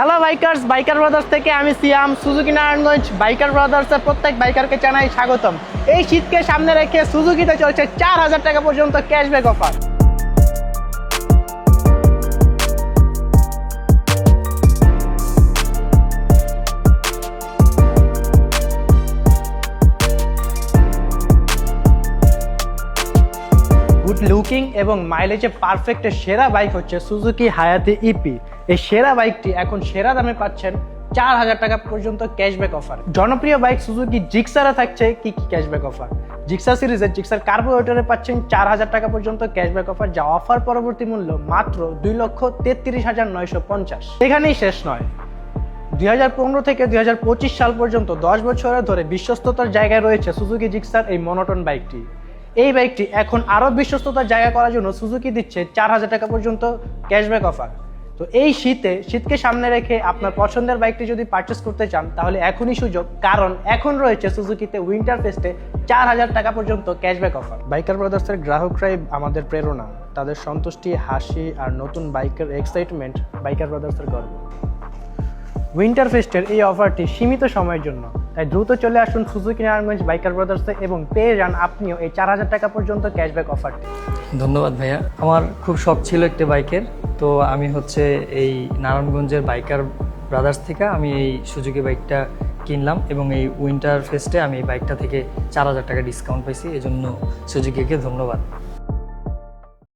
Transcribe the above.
Hello bikers, biker brothers থেকে আমি সিয়াম। Suzuki Narayanganj biker ব্রাদার্সের প্রত্যেক বাইকারকে জানাই স্বাগতম। এই শীতকে সামনে রেখে সুজুকিতে চলছে 4000 টাকা পর্যন্ত ক্যাশব্যাক অফার। গুড লুকিং এবং মাইলেজে পারফেক্টের সেরা বাইক হচ্ছে সুজুকি হায়াতি ইপি। এই সেরা বাইকটি এখন সেরা দামে পাচ্ছেন 4000 টাকা পর্যন্ত ক্যাশব্যাক অফার। জনপ্রিয় বাইক সুজুকি জিক্সারে থাকছে কি ক্যাশব্যাক অফার। জিক্সার সিরিজের জিক্সার কার্বোরেটরে পাচ্ছেন 4000 টাকা পর্যন্ত ক্যাশব্যাক অফার, যা অফার পরবর্তী মূল্য মাত্র 2,33,950। এখানেই শেষ নয়, 2015 থেকে 2025 সাল পর্যন্ত 10 বছরের ধরে বিশ্বস্ততার জায়গায় রয়েছে সুজুকি জিক্সার এই মনোটন বাইকটি। এই বাইকটি এখন আরও বিশ্বস্ততার জায়গা করার জন্য সুজুকি দিচ্ছে 4000 টাকা পর্যন্ত ক্যাশব্যাক অফার। তো এই শীতকে সামনে রেখে আপনার পছন্দের বাইকটি যদি পারচেস করতে চান তাহলে এখনই সুযোগ, কারণ এখন রয়েছে সুজুকিতে উইন্টার ফেস্টে 4000 টাকা পর্যন্ত ক্যাশব্যাক অফার। বাইকার ব্রাদার্সের গ্রাহকরাই আমাদের প্রেরণা, তাদের সন্তুষ্টি, হাসি আর নতুন বাইকের এক্সাইটমেন্ট বাইকার ব্রাদার্সের গর্ব। উইন্টার ফেস্টের এই অফারটি সীমিত সময়ের জন্য, তাই দ্রুত চলে আসুন সুজুকি নারায়ণগঞ্জ বাইকার ব্রাদার্সে এবং পেয়ে যান আপনিও এই 4000 টাকা পর্যন্ত ক্যাশব্যাক অফারটি। ধন্যবাদ ভাইয়া। আমার খুব শখ ছিল একটি বাইকের, তো আমি এই নারায়ণগঞ্জের বাইকার ব্রাদার্স থেকে আমি এই সুজুকি বাইকটা কিনলাম এবং এই উইন্টার ফেস্টে আমি এই বাইকটা থেকে 4000 টাকা ডিসকাউন্ট পাইছি, এজন্য সুজুকিকে ধন্যবাদ।